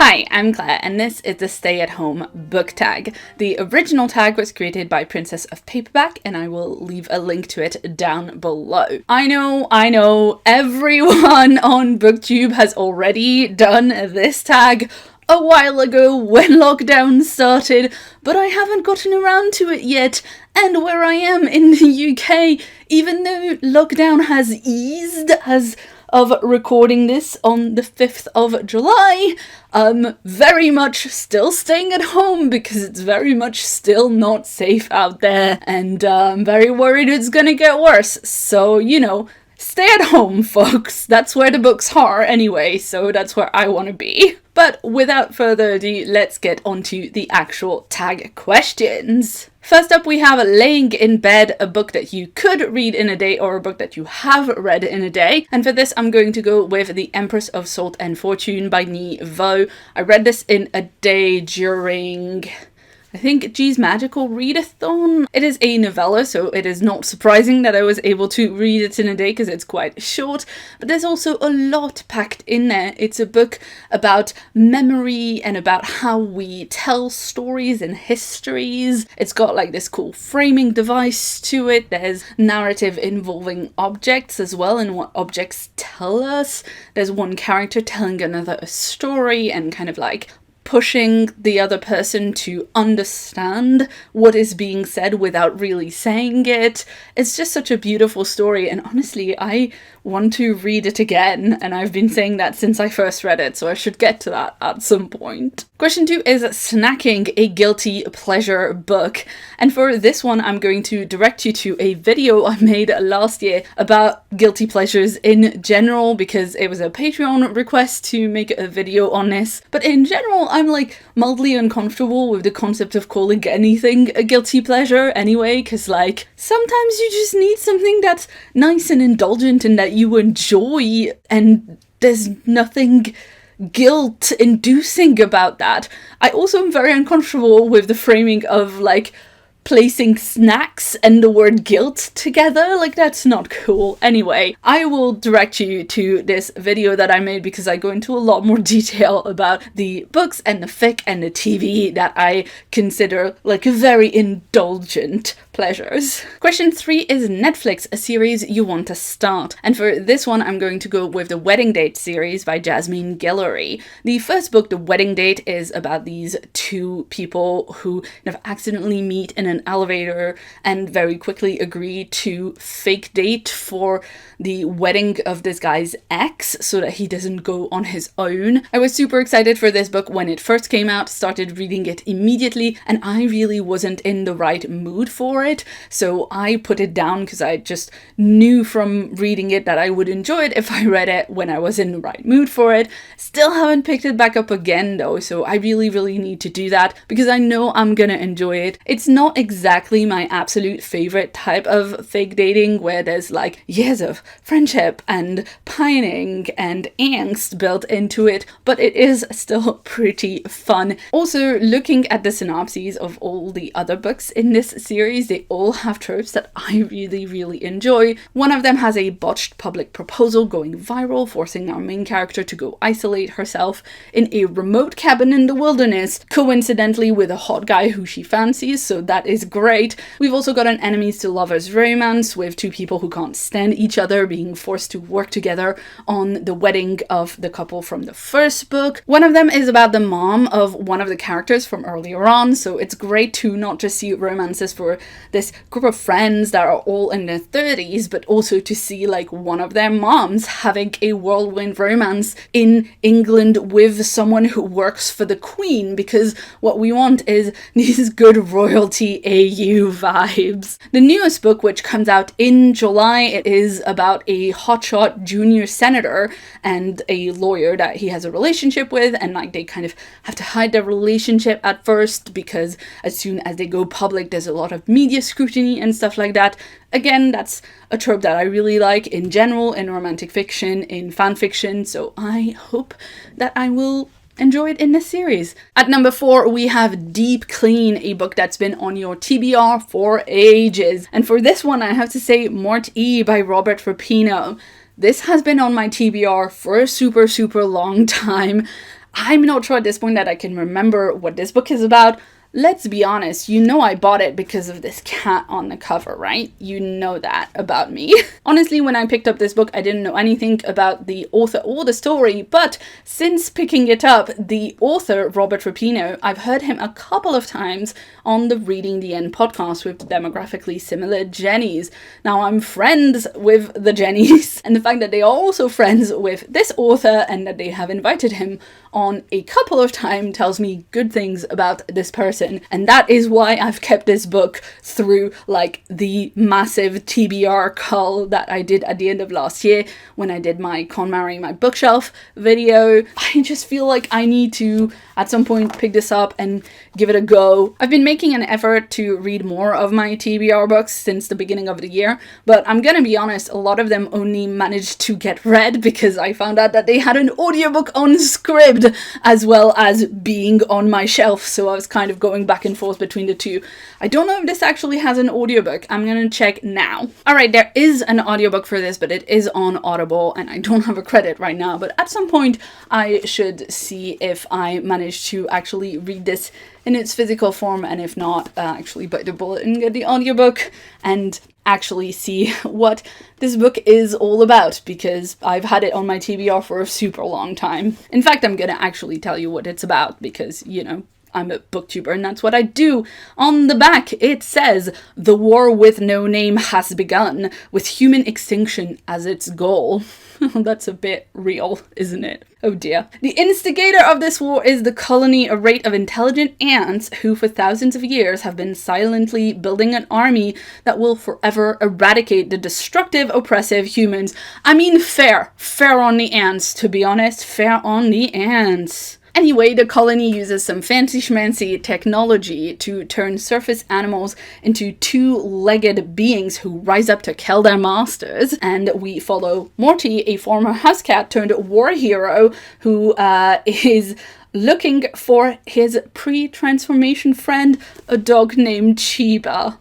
Hi, I'm Claire, and this is the Stay at Home book tag. The original tag was created by Princess of Paperback, and I will leave a link to it down below. I know, everyone on booktube has already done this tag a while ago when lockdown started, but I haven't gotten around to it yet. And where I am in the UK, even though lockdown has eased as of recording this on the 5th of July, very much still staying at home because it's very much still not safe out there, and I'm very worried it's gonna get worse. So, you know, stay at home, folks. That's where the books are anyway, so that's where I want to be. But without further ado, let's get onto the actual tag questions. First up, we have Laying in Bed, a book that you could read in a day or a book that you have read in a day. And for this, I'm going to go with The Empress of Salt and Fortune by Ni Vo. I read this in a day during, I think, G's Magical Readathon. It is a novella, so it is not surprising that I was able to read it in a day because it's quite short, but there's also a lot packed in there. It's a book about memory and about how we tell stories and histories. It's got like this cool framing device to it. There's narrative involving objects as well and what objects tell us. There's one character telling another a story and kind of like pushing the other person to understand what is being said without really saying it. It's just such a beautiful story, and honestly, I want to read it again, and I've been saying that since I first read it, so I should get to that at some point. Question 2 is Snacking, a Guilty Pleasure book, and for this one I'm going to direct you to a video I made last year about guilty pleasures in general, because it was a Patreon request to make a video on this. But in general, I'm like mildly uncomfortable with the concept of calling anything a guilty pleasure anyway, because like sometimes you just need something that's nice and indulgent and that you enjoy, and there's nothing guilt-inducing about that. I also am very uncomfortable with the framing of like placing snacks and the word guilt together. Like, that's not cool. Anyway, I will direct you to this video that I made because I go into a lot more detail about the books and the fic and the TV that I consider like very indulgent pleasures. Question 3 is Netflix, a series you want to start. And for this one, I'm going to go with the Wedding Date series by Jasmine Guillory. The first book, The Wedding Date, is about these two people who kind of accidentally meet in an elevator and very quickly agree to fake date for the wedding of this guy's ex so that he doesn't go on his own. I was super excited for this book when it first came out, started reading it immediately, and I really wasn't in the right mood for it, so I put it down because I just knew from reading it that I would enjoy it if I read it when I was in the right mood for it. Still haven't picked it back up again though, so I really need to do that because I know I'm gonna enjoy it. It's not exactly my absolute favorite type of fake dating where there's like years of friendship and pining and angst built into it, but it is still pretty fun. Also, looking at the synopses of all the other books in this series, they all have tropes that I really enjoy. One of them has a botched public proposal going viral, forcing our main character to go isolate herself in a remote cabin in the wilderness, coincidentally with a hot guy who she fancies, so that is great. We've also got an enemies to lovers romance with two people who can't stand each other being forced to work together on the wedding of the couple from the first book. One of them is about the mom of one of the characters from earlier on, so it's great to not just see romances for this group of friends that are all in their 30s, but also to see like one of their moms having a whirlwind romance in England with someone who works for the Queen, because what we want is these good royalty AU vibes. The newest book, which comes out in July, it is about a hotshot junior senator and a lawyer that he has a relationship with, and like they kind of have to hide their relationship at first because as soon as they go public there's a lot of media scrutiny and stuff like that. Again, that's a trope that I really like in general, in romantic fiction, in fan fiction, so I hope that I will enjoy it in this series. At number 4, we have Deep Clean, a book that's been on your TBR for ages. And for this one, I have to say Mort E by Robert Rapino. This has been on my TBR for a super long time. I'm not sure at this point that I can remember what this book is about. Let's be honest, you know I bought it because of this cat on the cover, right? You know that about me. Honestly, when I picked up this book, I didn't know anything about the author or the story, but since picking it up, the author, Robert Rapino, I've heard him a couple of times on the Reading the End podcast with demographically similar Jennies. Now, I'm friends with the Jennies, and the fact that they are also friends with this author and that they have invited him on a couple of times tells me good things about this person. And that is why I've kept this book through like the massive TBR cull that I did at the end of last year when I did my KonMari My Bookshelf video. I just feel like I need to at some point pick this up and give it a go. I've been making an effort to read more of my TBR books since the beginning of the year, but I'm gonna be honest, a lot of them only managed to get read because I found out that they had an audiobook on SCRIBD as well as being on my shelf, so I was kind of going back and forth between the two. I don't know if this actually has an audiobook. I'm gonna check now. Alright, there is an audiobook for this, but it is on Audible and I don't have a credit right now, but at some point I should see if I manage to actually read this in its physical form, and if not, actually bite the bullet and get the audiobook and actually see what this book is all about, because I've had it on my TBR for a super long time. In fact, I'm gonna actually tell you what it's about because, you know, I'm a booktuber and that's what I do. On the back, it says, "The war with no name has begun, with human extinction as its goal." That's a bit real, isn't it? Oh dear. The instigator of this war is the colony, a rate of intelligent ants who for thousands of years have been silently building an army that will forever eradicate the destructive, oppressive humans. I mean, fair on the ants, to be honest, fair on the ants. Anyway, the colony uses some fancy schmancy technology to turn surface animals into two-legged beings who rise up to kill their masters. And we follow Morty, a former house cat turned war hero who is looking for his pre-transformation friend, a dog named Chiba.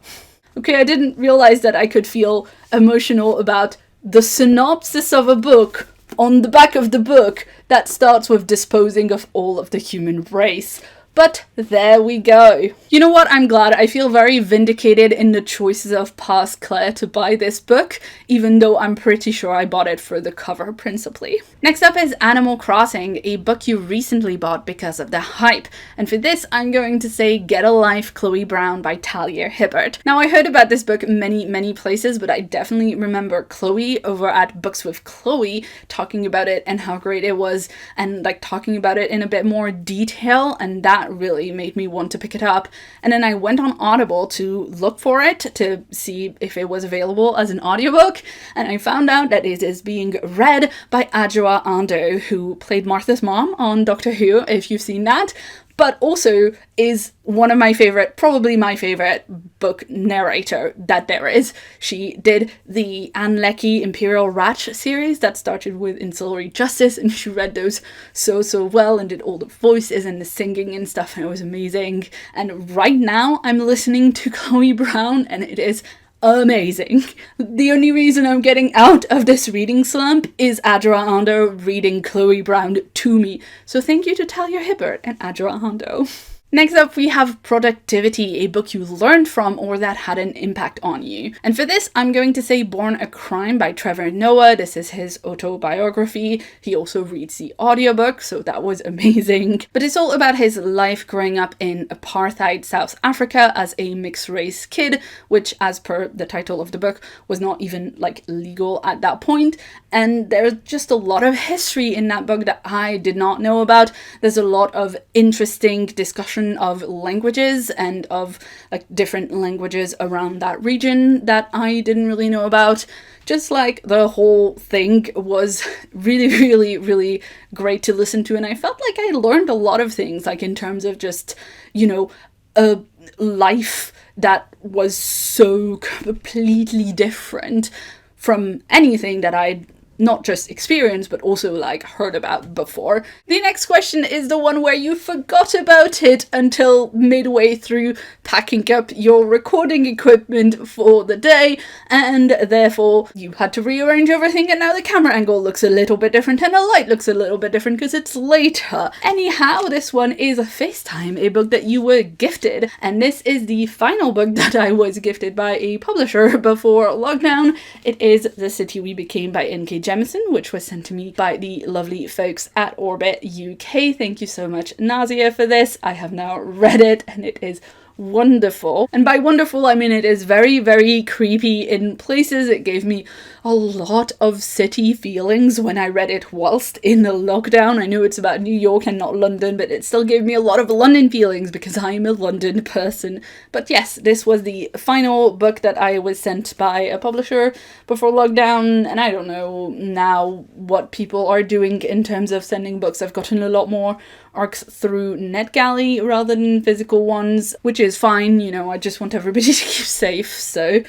Okay, I didn't realize that I could feel emotional about the synopsis of a book on the back of the book that starts with disposing of all of the human race. But there we go. You know what? I'm glad. I feel very vindicated in the choices of past Claire to buy this book, even though I'm pretty sure I bought it for the cover principally. Next up is Animal Crossing, a book you recently bought because of the hype. And for this, I'm going to say Get a Life, Chloe Brown by Talia Hibbert. Now, I heard about this book many places, but I definitely remember Chloe over at Books with Chloe talking about it and how great it was, and like talking about it in a bit more detail, and that really made me want to pick it up. And then I went on Audible to look for it to see if it was available as an audiobook, and I found out that it is being read by Adjoa Ando, who played Martha's mom on Doctor Who, if you've seen that, but also is one of my favorite, probably my favorite book narrator that there is. She did the Anne Leckie Imperial Ratch series that started with Ancillary Justice, and she read those so well and did all the voices and the singing and stuff, and it was amazing. And right now I'm listening to Chloe Brown and it is amazing. The only reason I'm getting out of this reading slump is Adjoa Ando reading Chloe Brown to me. So thank you to Talia Hibbert and Adjoa Ando. Next up, we have Productivity, a book you learned from or that had an impact on you. And for this, I'm going to say Born a Crime by Trevor Noah. This is his autobiography. He also reads the audiobook, so that was amazing. But it's all about his life growing up in apartheid South Africa as a mixed race kid, which, as per the title of the book, was not even like legal at that point. And there's just a lot of history in that book that I did not know about. There's a lot of interesting discussion of languages and of like different languages around that region that I didn't really know about. Just like the whole thing was really great to listen to, and I felt like I learned a lot of things, like in terms of just, you know, a life that was so completely different from anything that I'd not just experienced, but also like heard about before. The next question is the one where you forgot about it until midway through packing up your recording equipment for the day, and therefore you had to rearrange everything, and now the camera angle looks a little bit different and the light looks a little bit different because it's later. Anyhow, this one is a Facetime, a book that you were gifted, and this is the final book that I was gifted by a publisher before lockdown. It is The City We Became by N.K. Jemisin, which was sent to me by the lovely folks at Orbit UK. Thank you so much, Nazia, for this. I have now read it and it is wonderful. And by wonderful, I mean it is very, very creepy in places. It gave me a lot of city feelings when I read it whilst in the lockdown. I know it's about New York and not London, but it still gave me a lot of London feelings because I'm a London person. But yes, this was the final book that I was sent by a publisher before lockdown, and I don't know now what people are doing in terms of sending books. I've gotten a lot more arcs through NetGalley rather than physical ones, which is fine, you know, I just want everybody to keep safe, so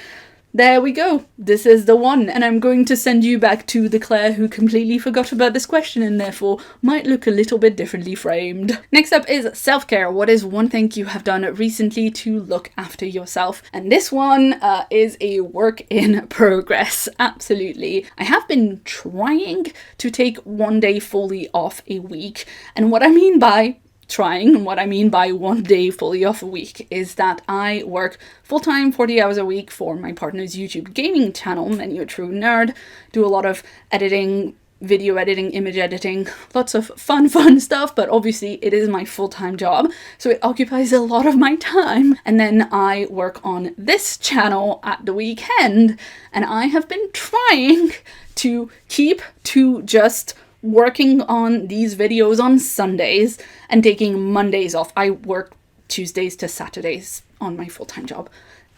there we go. This is the one, and I'm going to send you back to the Claire who completely forgot about this question and therefore might look a little bit differently framed. Next up is self-care. What is one thing you have done recently to look after yourself? And this one is a work in progress. Absolutely. I have been trying to take one day fully off a week, and what I mean by trying, and what I mean by one day fully off a week, is that I work full-time 40 hours a week for my partner's YouTube gaming channel, Many a True Nerd, do a lot of editing, video editing, image editing, lots of fun stuff, but obviously it is my full-time job, so it occupies a lot of my time. And then I work on this channel at the weekend, and I have been trying to keep to just working on these videos on Sundays and taking Mondays off. I work Tuesdays to Saturdays on my full-time job.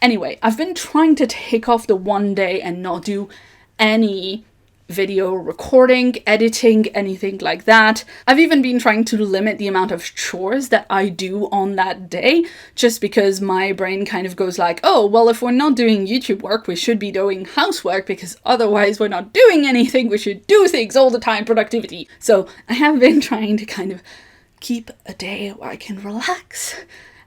Anyway, I've been trying to take off the one day and not do any video recording, editing, anything like that. I've even been trying to limit the amount of chores that I do on that day, just because my brain kind of goes like, oh, well, if we're not doing YouTube work, we should be doing housework, because otherwise we're not doing anything. We should do things all the time, productivity. So I have been trying to kind of keep a day where I can relax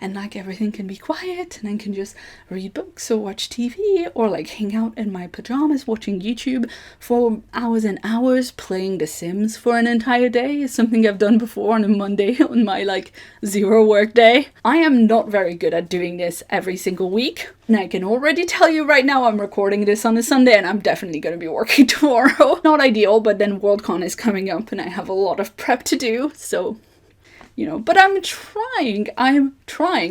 and like everything can be quiet and I can just read books or watch TV or like hang out in my pajamas watching YouTube for hours and hours. Playing The Sims for an entire day is something I've done before on a Monday on my like 0 work day. I am not very good at doing this every single week, and I can already tell you right now I'm recording this on a Sunday and I'm definitely going to be working tomorrow. Not ideal, but then Worldcon is coming up and I have a lot of prep to do, so you know, but I'm trying,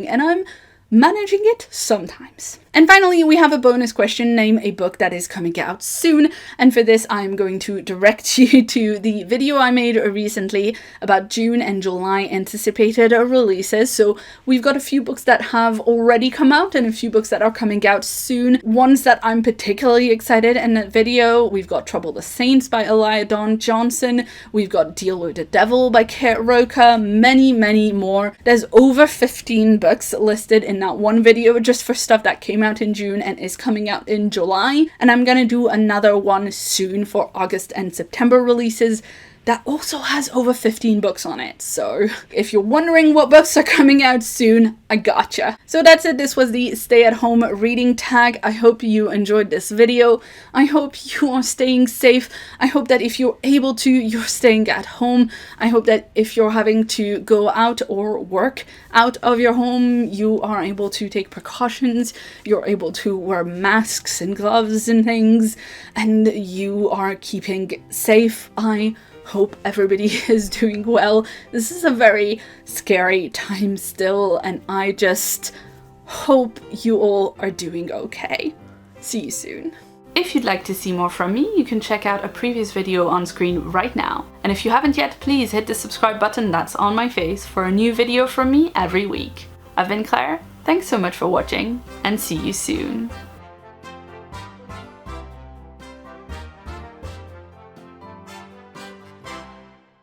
and I'm managing it sometimes. And finally, we have a bonus question: name a book that is coming out soon. And for this, I'm going to direct you to the video I made recently about June and July anticipated releases. So we've got a few books that have already come out and a few books that are coming out soon. Ones that I'm particularly excited in that video: we've got Trouble the Saints by Elia Dawn Johnson, we've got Deal with the Devil by Kate Roca, many more. There's over 15 books listed in that one video just for stuff that came out in June and is coming out in July, and I'm gonna do another one soon for August and September releases that also has over 15 books on it. So if you're wondering what books are coming out soon, I gotcha. So that's it. This was the stay-at-home reading tag. I hope you enjoyed this video. I hope you are staying safe. I hope that if you're able to, you're staying at home. I hope that if you're having to go out or work out of your home, you are able to take precautions. You're able to wear masks and gloves and things, and you are keeping safe. I hope everybody is doing well. This is a very scary time still, and I just hope you all are doing okay. See you soon. If you'd like to see more from me, you can check out a previous video on screen right now. And if you haven't yet, please hit the subscribe button that's on my face for a new video from me every week. I've been Claire, thanks so much for watching, and see you soon.